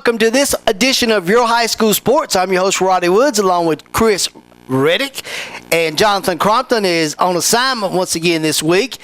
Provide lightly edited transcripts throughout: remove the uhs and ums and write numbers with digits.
welcome to this edition of Your High School Sports. I'm your host, Roddy Woods, along with Chris Reddick. And Jonathan Crompton is on assignment once again this week.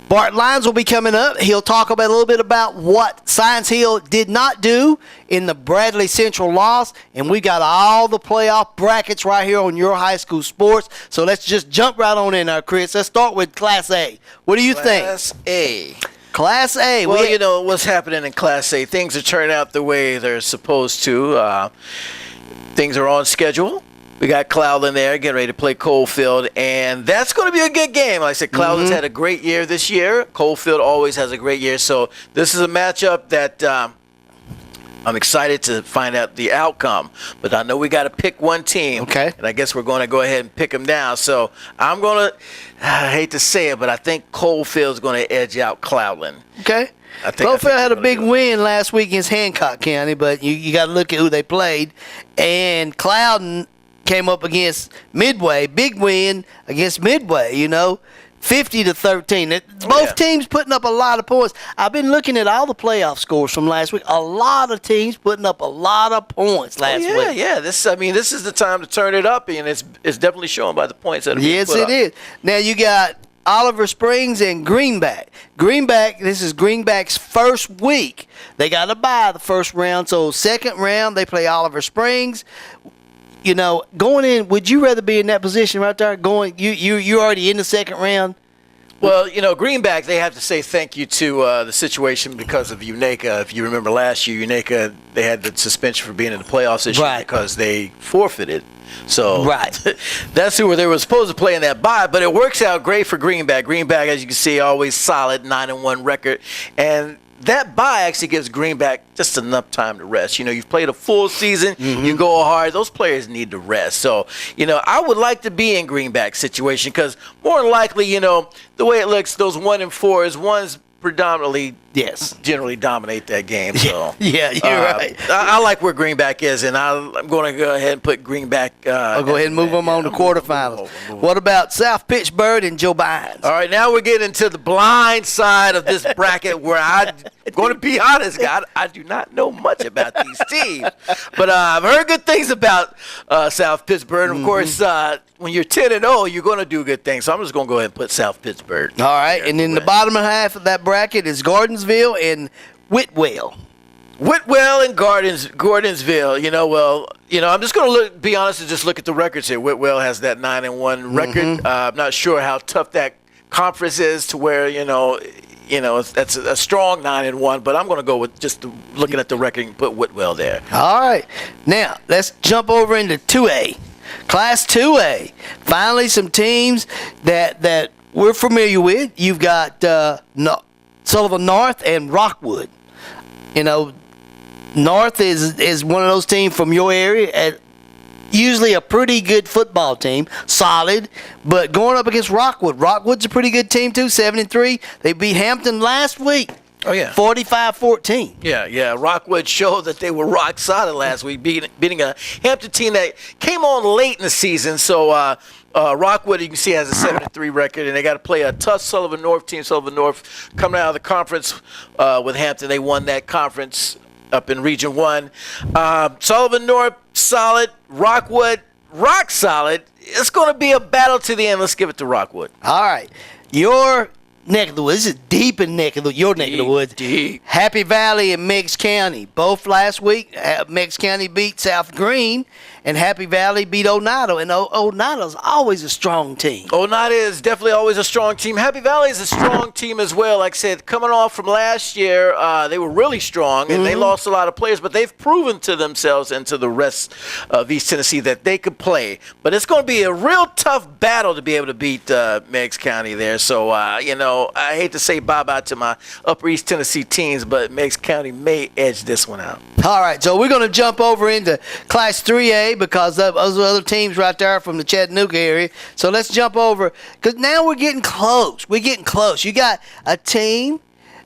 Bart Lyons will be coming up. He'll talk about a little bit about what Science Hill did not do in the Bradley Central loss. And we got all the playoff brackets right here on Your High School Sports. So let's just jump right on in there, Chris. Let's start with Class A. What do you think? Class A. Class A. Well, you know, what's happening in Class A. Things are turning out the way they're supposed to. Things are on schedule. We got Cloudland there getting ready to play Coalfield, and that's going to be a good game. Like I said, Cloudland's had a great year this year. Coalfield always has a great year. So this is a matchup that I'm excited to find out the outcome. But I know we got to pick one team. Okay. And I guess we're going to go ahead and pick them down. So I'm going to, I hate to say it, but I think Coalfield's going to edge out Cloudland. Okay. Coalfield had a big win last week against Hancock County, but you got to look at who they played. And Cloudland came up against Midway, big win against Midway, 50-13. Both teams putting up a lot of points. I've been looking at all the playoff scores from last week. A lot of teams putting up a lot of points last week. Yeah. This is the time to turn it up, and it's definitely showing by the points that are being put up. Yes, it is. Now you got Oliver Springs and Greenback. This is Greenback's first week. They got to bye the first round, so second round they play Oliver Springs. Going in, would you rather be in that position right there? You're already in the second round. Well, Greenback, they have to say thank you to the situation because of UNACA. If you remember last year, UNACA, they had the suspension for being in the playoffs this year because they forfeited. So that's who they were supposed to play in that bye, but it works out great for Greenback. Greenback, as you can see, always solid, 9-1 record, and that bye actually gives Greenback just enough time to rest. You've played a full season. You go hard. Those players need to rest. So, I would like to be in Greenback's situation because more than likely, the way it looks, those 1 and 4s, one's predominantly generally dominate that game. So you're right. I like where Greenback is, and I'm going to go ahead and put Greenback. I'll go ahead and move them on to quarterfinals. What about South Pittsburgh and Dobyns? All right, now we're getting to the blind side of this bracket where I'm going to be honest, God, I do not know much about these teams, but I've heard good things about South Pittsburgh. And of course, when you're 10-0, you're going to do good things. So I'm just going to go ahead and put South Pittsburgh. All right, and then the bottom half of that bracket is Gordonsville and Whitwell. Whitwell and Gordonsville. I'm just going to be honest and just look at the records here. Whitwell has that 9-1 record. I'm not sure how tough that conference is to where that's a strong 9-1. But I'm going to go with just looking at the record and put Whitwell there. All right, now let's jump over into 2A. Class 2A. Finally, some teams that we're familiar with. You've got Sullivan North and Rockwood. North is one of those teams from your area. Usually a pretty good football team, solid, but going up against Rockwood. Rockwood's a pretty good team too, 7-3. They beat Hampton last week. Oh, yeah. 45-14. Yeah. Rockwood showed that they were rock solid last week, beating a Hampton team that came on late in the season. So Rockwood, you can see, has a 7-3 record, and they got to play a tough Sullivan North team. Sullivan North coming out of the conference with Hampton. They won that conference up in Region 1. Sullivan North, solid. Rockwood, rock solid. It's going to be a battle to the end. Let's give it to Rockwood. All right. Your neck of the woods. This is deep in your neck of the woods. Deep. Happy Valley and Meigs County. Both last week. Meigs County beat South Green, and Happy Valley beat Oneida. And Oneida's always a strong team. Oneida is definitely always a strong team. Happy Valley is a strong team as well. Like I said, coming off from last year, they were really strong, and they lost a lot of players, but they've proven to themselves and to the rest of East Tennessee that they could play. But it's going to be a real tough battle to be able to beat Meigs County there. So, I hate to say bye-bye to my Upper East Tennessee teams, but Meigs County may edge this one out. All right, so we're going to jump over into Class 3A because those other teams right there from the Chattanooga area. So let's jump over because now we're getting close. You got a team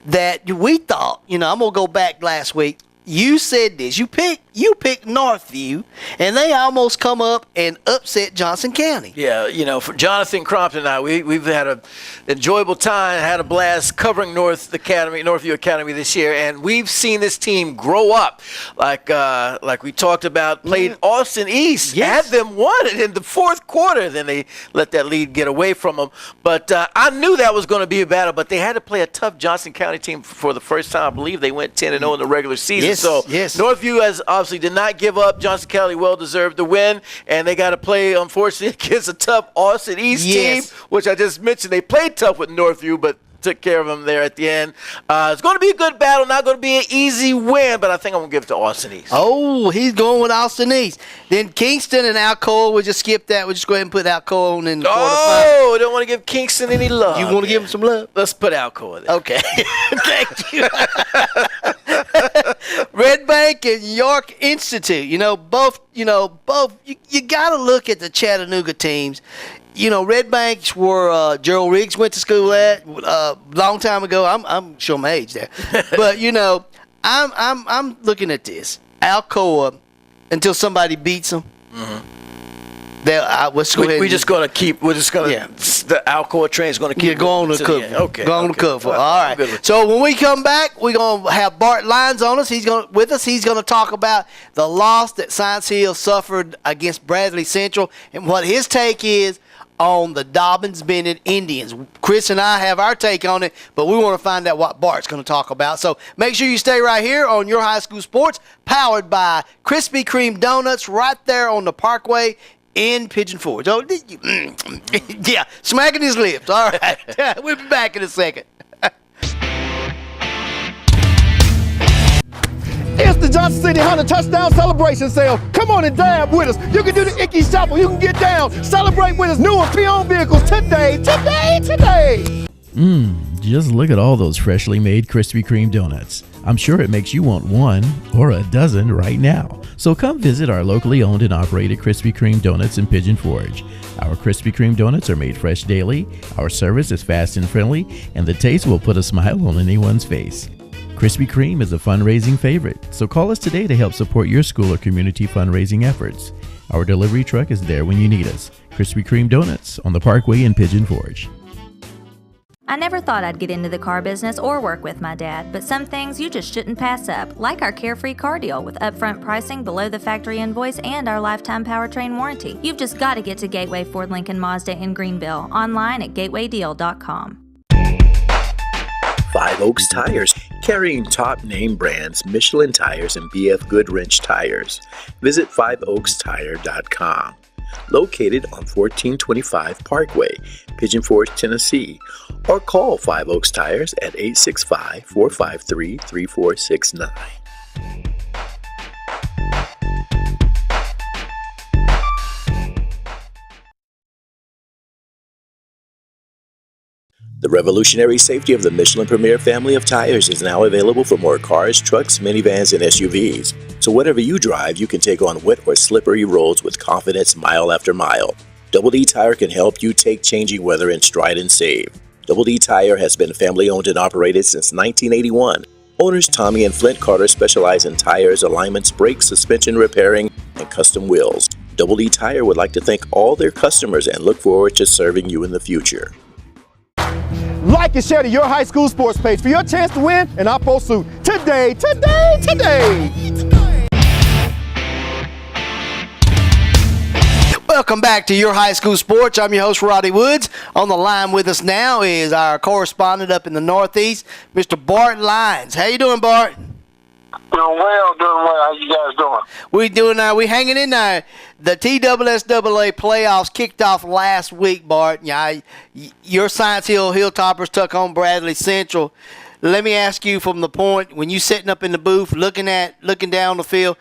that we thought, I'm going to go back last week. You said this. You picked you picked Northview, and they almost come up and upset Johnson County. Yeah, for Jonathan Crompton and I, we've had an enjoyable time, had a blast covering Northview Academy this year, and we've seen this team grow up. Like we talked about, played Austin East, had them won it in the fourth quarter, then they let that lead get away from them. But I knew that was going to be a battle, but they had to play a tough Johnson County team for the first time. I believe they went 10-0 in the regular season. Northview obviously did not give up. Johnson County well deserved the win, and they got to play, unfortunately, against a tough Austin East team, which I just mentioned. They played tough with Northview, but took care of them there at the end. It's going to be a good battle, not going to be an easy win, but I think I'm going to give it to Austin East. Oh, he's going with Austin East. Then Kingston and Alcoa, we'll just skip that. We'll just go ahead and put Alcoa on in the quarterfinals. Oh, don't want to give Kingston any love. You want to give him some love? Let's put Alcoa there. Okay. Thank you. Red Bank and York Institute. Both, you got to look at the Chattanooga teams. Red Banks where Gerald Riggs went to school at long time ago. I'm showing my age there, but I'm looking at this Alcoa until somebody beats them. We're just going to the Alcoa train is going to keep go on the cover. Okay, go on the cover. All right. So when we come back, we're going to have Bart Lyons on us. He's going to talk about the loss that Science Hill suffered against Bradley Central and what his take is on the Dobyns-Bennett Indians. Chris and I have our take on it, but we want to find out what Bart's going to talk about. So make sure you stay right here on Your High School Sports, powered by Krispy Kreme Donuts right there on the Parkway in Pigeon Forge. Oh, yeah, smacking his lips. All right. We'll be back in a second. It's the Johnson City Honda Touchdown Celebration Sale. Come on and dab with us. You can do the Icky Shuffle. You can get down. Celebrate with us. New and pre-owned vehicles today. Just look at all those freshly made Krispy Kreme donuts. I'm sure it makes you want one or a dozen right now. So come visit our locally owned and operated Krispy Kreme Donuts in Pigeon Forge. Our Krispy Kreme donuts are made fresh daily, our service is fast and friendly, and the taste will put a smile on anyone's face. Krispy Kreme is a fundraising favorite, so call us today to help support your school or community fundraising efforts. Our delivery truck is there when you need us. Krispy Kreme Donuts on the Parkway in Pigeon Forge. I never thought I'd get into the car business or work with my dad, but some things you just shouldn't pass up, like our carefree car deal with upfront pricing below the factory invoice and our lifetime powertrain warranty. You've just got to get to Gateway Ford Lincoln Mazda in Greenville, online at gatewaydeal.com. Five Oaks Tires, carrying top name brands Michelin Tires and BF Goodwrench Tires. Visit fiveoakstire.com. Located on 1425 Parkway, Pigeon Forge, Tennessee, or call Five Oaks Tires at 865-453-3469. The revolutionary safety of the Michelin Premier family of tires is now available for more cars, trucks, minivans, and SUVs. So whatever you drive, you can take on wet or slippery roads with confidence mile after mile. Double D Tire can help you take changing weather in stride and save. Double D Tire has been family owned and operated since 1981. Owners Tommy and Flint Carter specialize in tires, alignments, brakes, suspension repairing, and custom wheels. Double D Tire would like to thank all their customers and look forward to serving you in the future. Like and share to Your High School Sports page for your chance to win an Oppo suit today. Welcome back to Your High School Sports. I'm your host, Roddy Woods. On the line with us now is our correspondent up in the Northeast, Mr. Bart Lyons. How you doing, Bart? Doing well. How you guys doing? We hanging in there. The TSSAA playoffs kicked off last week, Bart. Yeah, your Science Hill Hilltoppers took on Bradley Central. Let me ask you from the point when you sitting up in the booth looking down the field,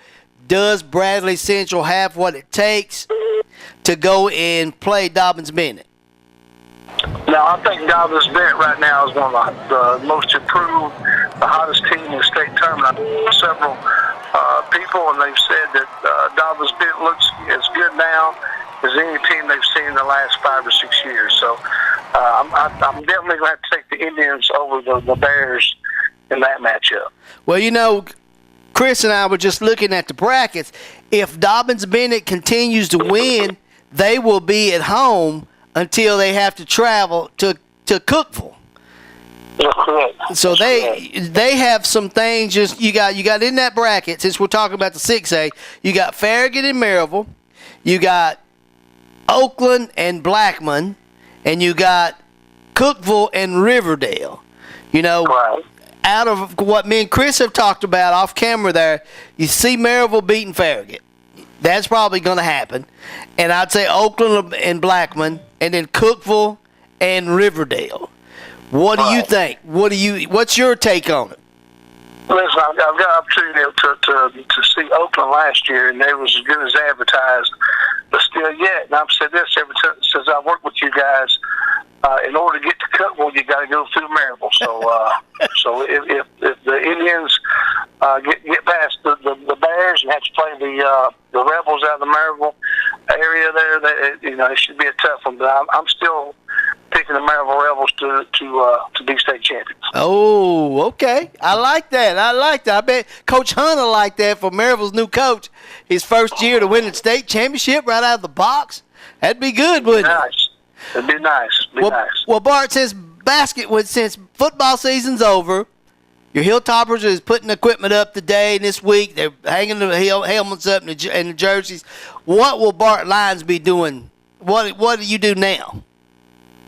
does Bradley Central have what it takes to go and play Dobyns-Bennett? Now, I think Dobyns-Bennett right now is one of the most improved, the hottest team in the state tournament. Several people, and they've said that Dobyns-Bennett looks as good now as any team they've seen in the last 5 or 6 years. So I'm definitely going to have to take the Indians over the Bears in that matchup. Well, Chris and I were just looking at the brackets. If Dobyns-Bennett continues to win, they will be at home until they have to travel to Cookeville. That's correct. So they have some things. Just you got in that bracket. Since we're talking about the 6A, you got Farragut and Maryville, you got Oakland and Blackman, and you got Cookeville and Riverdale. You know, Right. out of what me and Chris have talked about off camera there, you see Maryville beating Farragut. That's probably going to happen. And I'd say Oakland and Blackman, and then Cookeville and Riverdale. What do you think? What's your take on it? Listen, I've got an opportunity to see Oakland last year, and they was as good as advertised. But still yet, and I've said this since I've worked with you guys, in order to get to Cookeville, you got to go through Maryville. So if the Indians get past the Bears and have to play the Rebels out of the Maryville area there, it should be a tough one. But I'm still picking the Maryville Rebels to be state champions. Oh, okay. I like that. I bet Coach Hunter liked that for Maryville's new coach. His first year to win the state championship right out of the box. That'd be good, wouldn't it? Nice. It'd be nice. Well, Bart, since football season's over, your Hilltoppers is putting equipment up today and this week. They're hanging the helmets up and the jerseys. What will Bart Lyons be doing? What do you do now?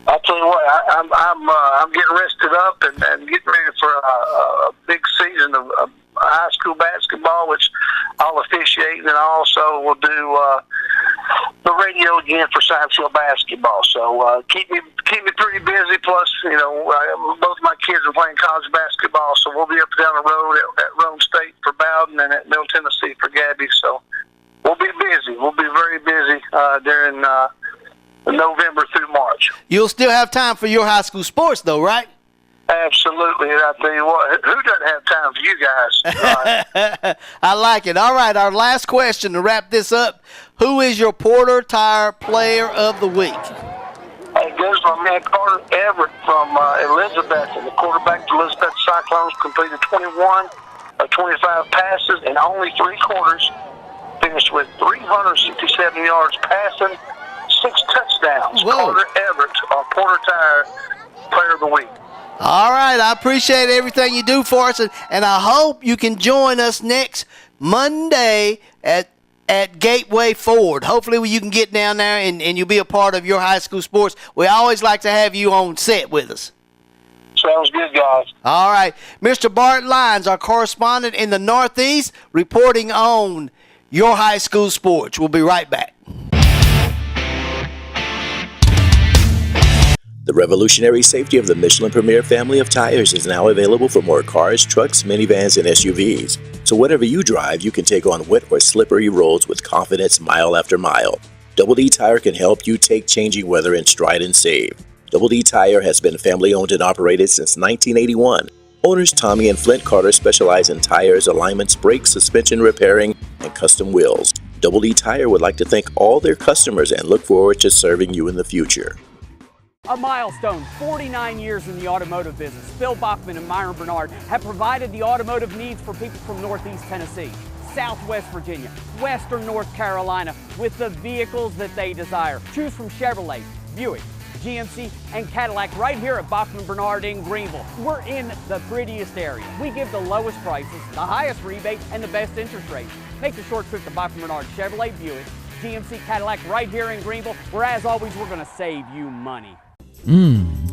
I'll tell you what, I'm getting rested up and getting ready for a big season of high school basketball, which I'll officiate, and then I also will do the radio again for Science Hill basketball. So keep me pretty busy. Plus, both my kids are playing college basketball, so we'll be up and down the road at Rome State for Bowden and at Middle Tennessee for Gabby. So we'll be busy. We'll be very busy during November through March. You'll still have time for your high school sports, though, right? Absolutely, and I tell you what, who doesn't have time for you guys? I like it. All right, our last question to wrap this up. Who is your Porter Tire Player of the Week? It goes to my man Carter Everett from Elizabeth, and the quarterback for Elizabeth Cyclones completed 21 of 25 passes and only 3 quarters, finished with 367 yards passing, 6 touchdowns. Whoa. Carter Everett, our Porter Tire Player of the Week. All right, I appreciate everything you do for us, and I hope you can join us next Monday at Gateway Ford. Hopefully you can get down there and you'll be a part of your high school sports. We always like to have you on set with us. Sounds good, guys. All right, Mr. Bart Lyons, our correspondent in the Northeast, reporting on your high school sports. We'll be right back. The revolutionary safety of the Michelin Premier family of tires is now available for more cars, trucks, minivans, and SUVs. So whatever you drive, you can take on wet or slippery roads with confidence mile after mile. Double D Tire can help you take changing weather in stride and save. Double D Tire has been family owned and operated since 1981. Owners Tommy and Flint Carter specialize in tires, alignments, brakes, suspension repairing, and custom wheels. Double D Tire would like to thank all their customers and look forward to serving you in the future. A milestone, 49 years in the automotive business. Phil Bachman and Myron Bernard have provided the automotive needs for people from Northeast Tennessee, Southwest Virginia, Western North Carolina with the vehicles that they desire. Choose from Chevrolet, Buick, GMC, and Cadillac right here at Bachman Bernard in Greenville. We're in the prettiest area. We give the lowest prices, the highest rebates, and the best interest rates. Make the short trip to Bachman Bernard Chevrolet, Buick, GMC, Cadillac right here in Greenville, where as always, we're gonna save you money.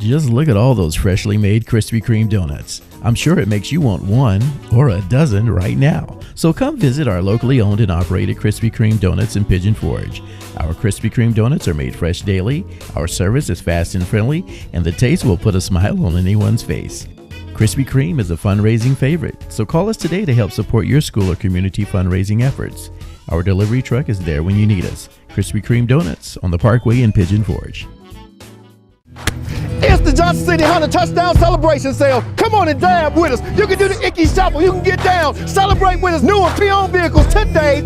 Just look at all those freshly made Krispy Kreme donuts. I'm sure it makes you want one or a dozen right now. So come visit our locally owned and operated Krispy Kreme donuts in Pigeon Forge. Our Krispy Kreme donuts are made fresh daily, our service is fast and friendly, and the taste will put a smile on anyone's face. Krispy Kreme is a fundraising favorite, so call us today to help support your school or community fundraising efforts. Our delivery truck is there when you need us. Krispy Kreme Donuts on the Parkway in Pigeon Forge. It's the Johnson City Honda Touchdown Celebration Sale. Come on and dab with us. You can do the Icky Shuffle. You can get down. Celebrate with us. New and pre-owned vehicles today.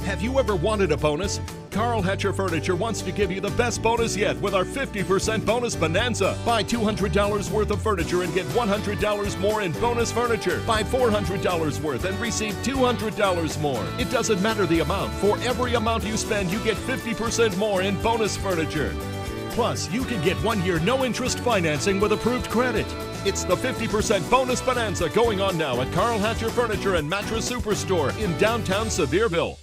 Have you ever wanted a bonus? Carl Hatcher Furniture wants to give you the best bonus yet with our 50% bonus bonanza. Buy $200 worth of furniture and get $100 more in bonus furniture. Buy $400 worth and receive $200 more. It doesn't matter the amount. For every amount you spend, you get 50% more in bonus furniture. Plus, you can get 1 year no-interest financing with approved credit. It's the 50% bonus bonanza going on now at Carl Hatcher Furniture and Mattress Superstore in downtown Sevierville.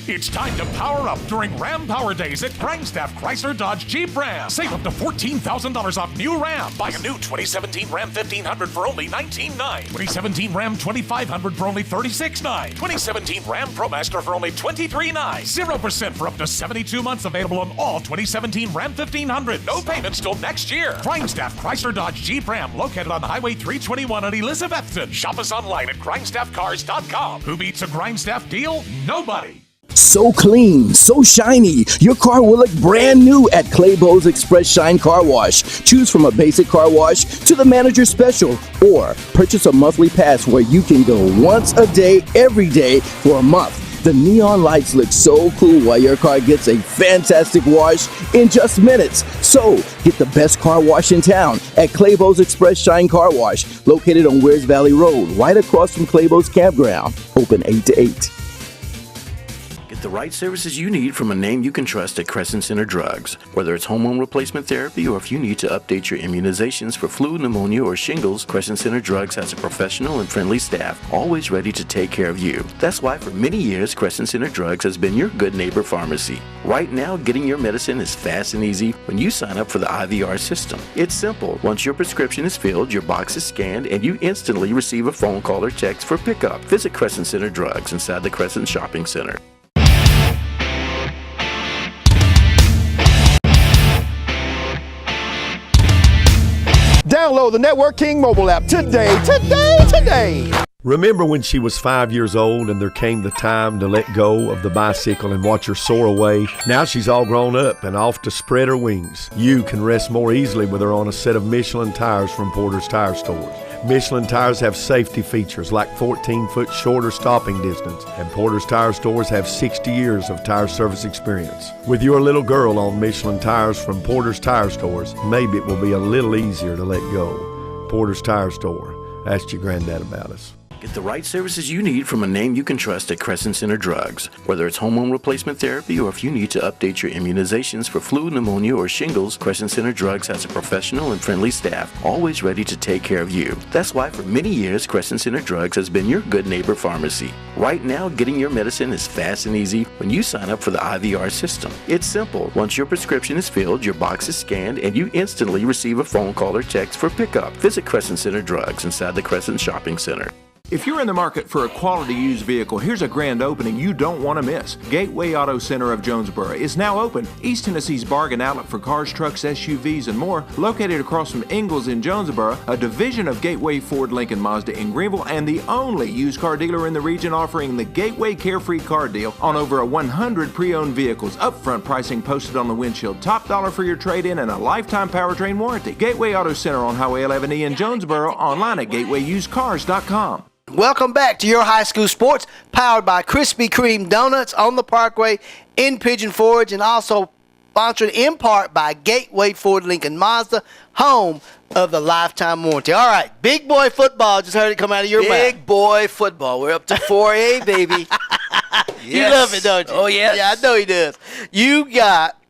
It's time to power up during Ram Power Days at Grindstaff Chrysler Dodge Jeep Ram. Save up to $14,000 off new Ram. Buy a new 2017 Ram 1500 for only $19,900. 2017 Ram 2500 for only $36,900. 2017 Ram ProMaster for only $23,900. 0% for up to 72 months available on all 2017 Ram 1500. No payments till next year. Grindstaff Chrysler Dodge Jeep Ram located on Highway 321 in Elizabethton. Shop us online at grindstaffcars.com. Who beats a Grindstaff deal? Nobody. So clean, so shiny, your car will look brand new at Claybo's Express Shine Car Wash. Choose from a basic car wash to the manager special, or purchase a monthly pass where you can go once a day, every day for a month. The neon lights look so cool while your car gets a fantastic wash in just minutes. So, get the best car wash in town at Claybo's Express Shine Car Wash, located on Wears Valley Road, right across from Claybo's Campground. Open 8 to 8. The right services you need from a name you can trust at Crescent Center Drugs. Whether it's hormone replacement therapy or if you need to update your immunizations for flu, pneumonia, or shingles, Crescent Center Drugs has a professional and friendly staff always ready to take care of you. That's why for many years, Crescent Center Drugs has been your good neighbor pharmacy. Right now, getting your medicine is fast and easy when you sign up for the IVR system. It's simple. Once your prescription is filled, your box is scanned, and you instantly receive a phone call or text for pickup. Visit Crescent Center Drugs inside the Crescent Shopping Center. Download the Network King mobile app today. Remember when she was 5 years old and there came the time to let go of the bicycle and watch her soar away? Now she's all grown up and off to spread her wings. You can rest more easily with her on a set of Michelin tires from Porter's Tire Stores. Michelin tires have safety features like 14-foot shorter stopping distance, and Porter's Tire Stores have 60 years of tire service experience. With your little girl on Michelin tires from Porter's Tire Stores, maybe it will be a little easier to let go. Porter's Tire Store. Ask your granddad about us. Get the right services you need from a name you can trust at Crescent Center Drugs. Whether it's hormone replacement therapy or if you need to update your immunizations for flu, pneumonia, or shingles, Crescent Center Drugs has a professional and friendly staff always ready to take care of you. That's why for many years, Crescent Center Drugs has been your good neighbor pharmacy. Right now, getting your medicine is fast and easy when you sign up for the IVR system. It's simple. Once your prescription is filled, your box is scanned, and you instantly receive a phone call or text for pickup. Visit Crescent Center Drugs inside the Crescent Shopping Center. If you're in the market for a quality used vehicle, here's a grand opening you don't want to miss. Gateway Auto Center of Jonesboro is now open. East Tennessee's bargain outlet for cars, trucks, SUVs, and more. Located across from Ingalls in Jonesboro, a division of Gateway Ford Lincoln Mazda in Greenville, and the only used car dealer in the region offering the Gateway Carefree Car Deal on over 100 pre-owned vehicles. Upfront pricing posted on the windshield. Top dollar for your trade-in and a lifetime powertrain warranty. Gateway Auto Center on Highway 11E in Jonesboro. Online at gatewayusedcars.com. Welcome back to your high school sports, powered by Krispy Kreme Donuts on the Parkway in Pigeon Forge, and also sponsored in part by Gateway Ford Lincoln Mazda, home of the lifetime warranty. All right, big boy football. Just heard it come out of your mouth. Big boy football. We're up to 4A, baby. Yes. You love it, don't you? Oh, yes. Yeah, I know he does. You got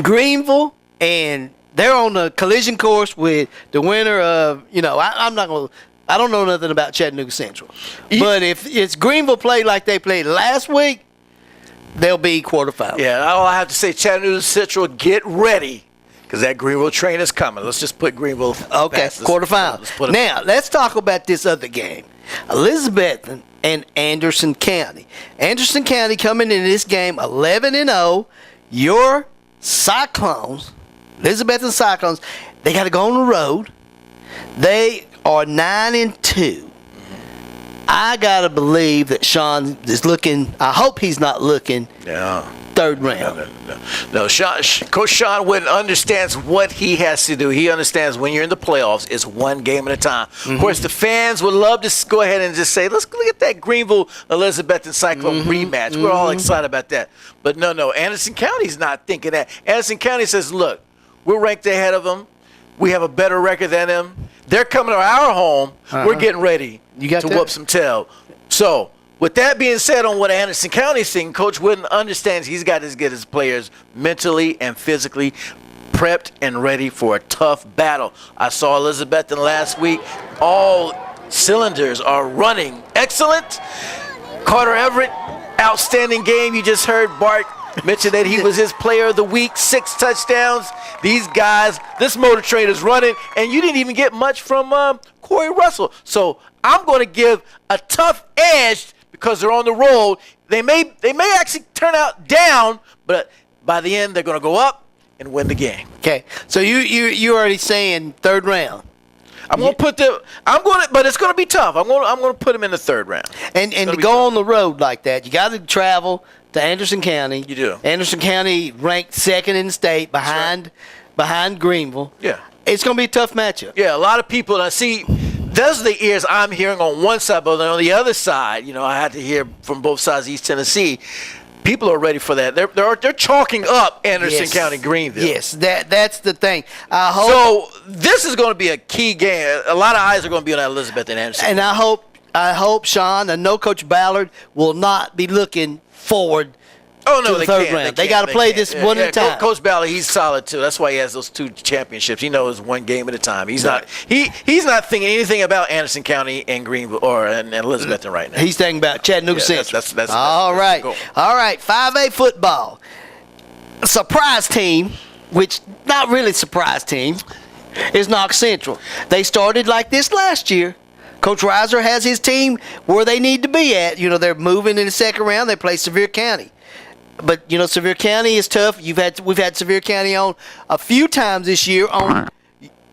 Greenville, and they're on the collision course with the winner of, I'm not going to. I don't know nothing about Chattanooga Central. But if it's Greenville played like they played last week, they'll be quarterfinals. Yeah, all I have to say, Chattanooga Central, get ready, because that Greenville train is coming. Let's just put Greenville past quarterfinals. Now, let's talk about this other game. Elizabethton and Anderson County. Anderson County coming in this game 11-0. Your Cyclones, Elizabethton Cyclones, they got to go on the road. They are 9-2. I gotta believe that Sean is looking. I hope he's not looking. Yeah. third round. No. Coach Sean Witten understands what he has to do. He understands when you're in the playoffs, it's one game at a time. Mm-hmm. Of course, the fans would love to go ahead and just say, let's look at that Greenville-Elizabeth Cyclone rematch. We're all excited about that. But no, Anderson County's not thinking that. Anderson County says, look, we're ranked ahead of them. We have a better record than them. They're coming to our home. We're getting ready to whoop some tail. So, with that being said, on what Anderson County's thinking, Coach Wooden understands he's got to get his players mentally and physically prepped and ready for a tough battle. I saw Elizabethton last week. All cylinders are running. Excellent. Carter Everett, outstanding game. You just heard Bart mention that he was his player of the week, 6 touchdowns. These guys, this motor train is running, and you didn't even get much from Corey Russell. So I'm going to give a tough edge because they're on the road. They may actually turn out down, but by the end they're going to go up and win the game. Okay, so you already saying third round. But it's going to be tough. I'm going to put them in the third round. And to go on the road like that, you got to travel to Anderson County. You do. Anderson County ranked second in the state behind Greenville. Yeah. It's going to be a tough matchup. Yeah, a lot of people, and I see, those are the ears I'm hearing on one side, but on the other side, I had to hear from both sides of East Tennessee. People are ready for that. They're chalking up Anderson County, Greenville. Yes, that's the thing. So this is going to be a key game. A lot of eyes are going to be on that Elizabeth and Anderson. And I hope Sean, I know Coach Ballard will not be looking forward. Oh no, to the third round. They got to play this one at a time. Coach Ballard, he's solid too. That's why he has those 2 championships. He knows one game at a time. He's not thinking anything about Anderson County and Greenville and Elizabethton right now. He's thinking about Chattanooga Central. That's all right. 5A football. A surprise team, which not really surprise team, is Knox Central. They started like this last year. Coach Reiser has his team where they need to be at. They're moving in the second round. They play Sevier County. But, Sevier County is tough. We've had Sevier County on a few times this year on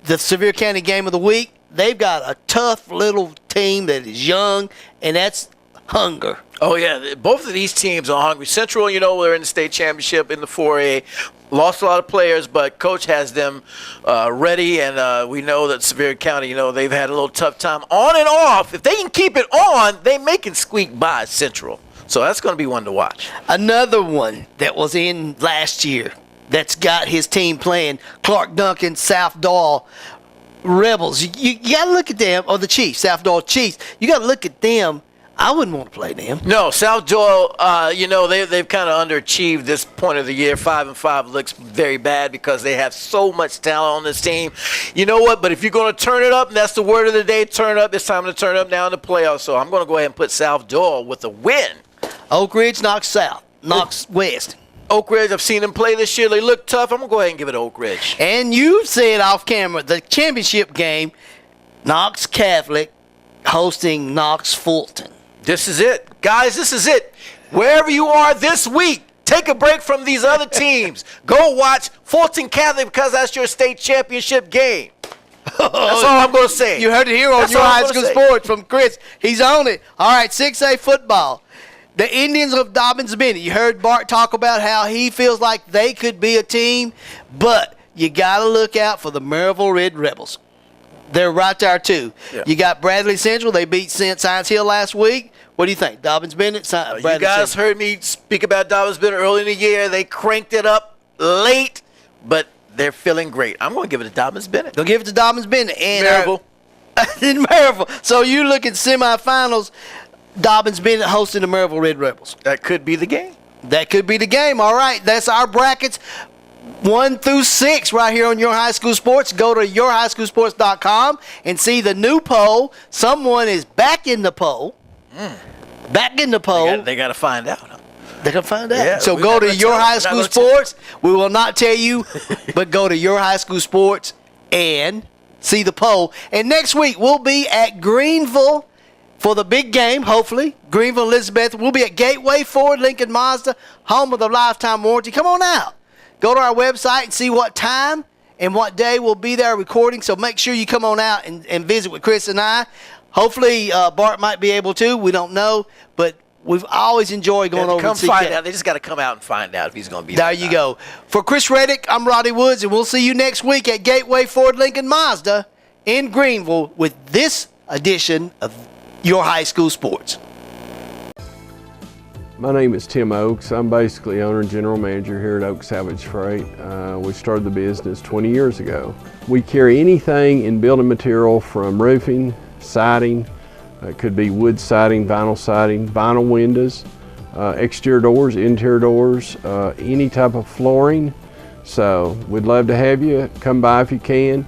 the Sevier County Game of the Week. They've got a tough little team that is young, and that's Hunger. Oh, yeah. Both of these teams are hungry. Central, they're in the state championship in the 4A. Lost a lot of players, but Coach has them ready, and we know that Sevier County, they've had a little tough time on and off. If they can keep it on, they may can squeak by Central. So that's going to be one to watch. Another one that was in last year that's got his team playing, Clark Duncan, South Doyle Rebels. You got to look at them, or the Chiefs, South Doyle Chiefs. You got to look at them. I wouldn't want to play them. No, South Doyle, they've kind of underachieved this point of the year. 5-5 looks very bad because they have so much talent on this team. You know what? But if you're going to turn it up, and that's the word of the day, turn up. It's time to turn up now in the playoffs. So I'm going to go ahead and put South Doyle with a win. Oak Ridge, Knox South, Knox West. Oak Ridge, I've seen them play this year. They look tough. I'm going to go ahead and give it to Oak Ridge. And you said off camera, the championship game, Knox-Catholic hosting Knox-Fulton. This is it. Guys, this is it. Wherever you are this week, take a break from these other teams. Go watch Fulton Catholic because that's your state championship game. That's all I'm going to say. You heard it here on Your High School Sports from Chris. He's on it. All right, 6A football. The Indians of Dobyns-Bennett. You heard Bart talk about how he feels like they could be a team, but you got to look out for the Maryville Red Rebels. They're right there, too. Yeah. You got Bradley Central. They beat Science Hill last week. What do you think? Dobyns-Bennett? You guys heard me speak about Dobyns-Bennett early in the year. They cranked it up late, but they're feeling great. I'm going to give it to Dobyns-Bennett. They'll give it to Dobyns-Bennett. Maryville. In Maryville. So you look at semifinals, Dobyns-Bennett hosting the Maryville Red Rebels. That could be the game. That could be the game. All right. That's our brackets 1 through 6 right here on Your High School Sports. Go to yourhighschoolsports.com and see the new poll. Someone is back in the poll. Back in the poll. They got to find out. Huh? They got to find out. Yeah, so go to Your High School Sports. We will not tell you, but go to Your High School Sports and see the poll. And next week we'll be at Greenville for the big game, hopefully. Greenville, Elizabeth. We'll be at Gateway Ford, Lincoln Mazda, home of the lifetime warranty. Come on out. Go to our website and see what time and what day we'll be there recording. So make sure you come on out and visit with Chris and I. Hopefully, Bart might be able to. We don't know. But we've always enjoyed going over come and see find Cat. out. They just got to come out and find out if he's going to be There you go. For Chris Reddick, I'm Roddy Woods, and we'll see you next week at Gateway Ford Lincoln Mazda in Greenville with this edition of Your High School Sports. My name is Tim Oakes. I'm basically owner and general manager here at Oakes Salvage Freight. We started the business 20 years ago. We carry anything in building material from roofing, siding, it could be wood siding, vinyl windows, exterior doors, interior doors, any type of flooring. So we'd love to have you come by if you can.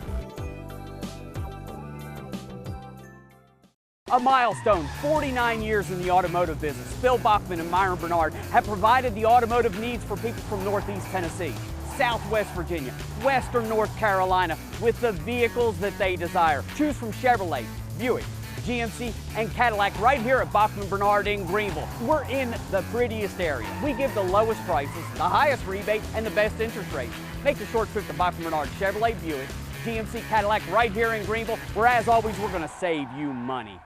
A milestone, 49 years in the automotive business. Phil Bachman and Myron Bernard have provided the automotive needs for people from Northeast Tennessee, Southwest Virginia, Western North Carolina with the vehicles that they desire. Choose from Chevrolet, Buick, GMC, and Cadillac right here at Bachman Bernard in Greenville. We're in the prettiest area. We give the lowest prices, the highest rebate, and the best interest rates. Make the short trip to Bachman Bernard Chevrolet, Buick, GMC, Cadillac right here in Greenville, where as always, we're gonna save you money.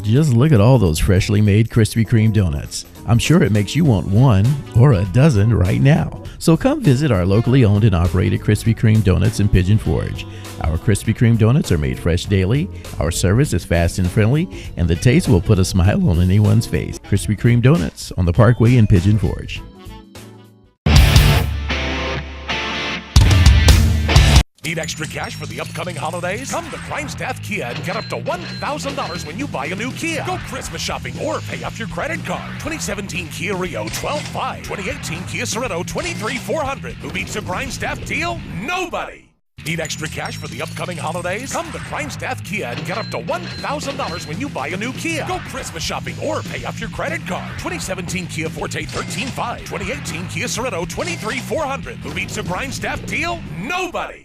Just look at all those freshly made Krispy Kreme donuts. I'm sure it makes you want one or a dozen right now. So come visit our locally owned and operated Krispy Kreme donuts in Pigeon Forge. Our Krispy Kreme donuts are made fresh daily, our service is fast and friendly, and the taste will put a smile on anyone's face. Krispy Kreme donuts on the Parkway in Pigeon Forge. Need extra cash for the upcoming holidays? Come to Grindstaff Kia and get up to $1,000 when you buy a new Kia. Go Christmas shopping or pay off your credit card. 2017 Kia Rio, $12,500. 2018 Kia Sorento, $23,400. Who beats a Grindstaff deal? Nobody! Need extra cash for the upcoming holidays? Come to Grindstaff Kia and get up to $1,000 when you buy a new Kia. Go Christmas shopping or pay off your credit card. 2017 Kia Forte, $13,500. 2018 Kia Sorento, $23,400. Who beats a Grindstaff deal? Nobody!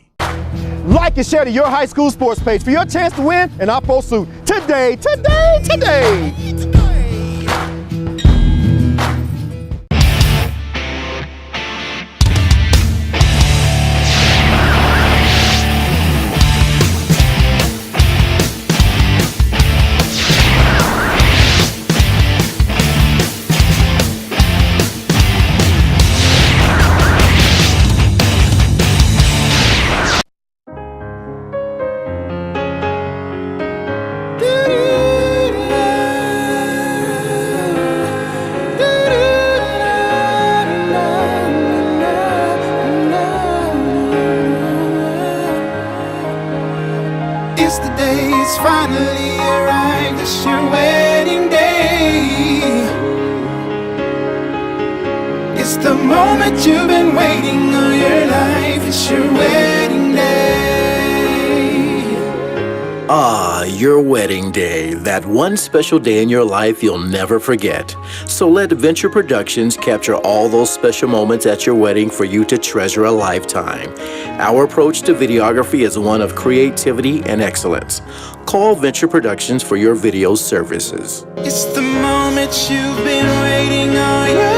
Like and share to Your High School Sports page for your chance to win an Oppo suit today. It's the day, it's finally arrived, it's your wedding day. It's the moment you've been waiting all your life, it's your wedding day. Ah, your wedding day, that one special day in your life you'll never forget. So let Venture Productions capture all those special moments at your wedding for you to treasure a lifetime. Our approach to videography is one of creativity and excellence. Call Venture Productions for your video services. It's the moment you've been waiting all your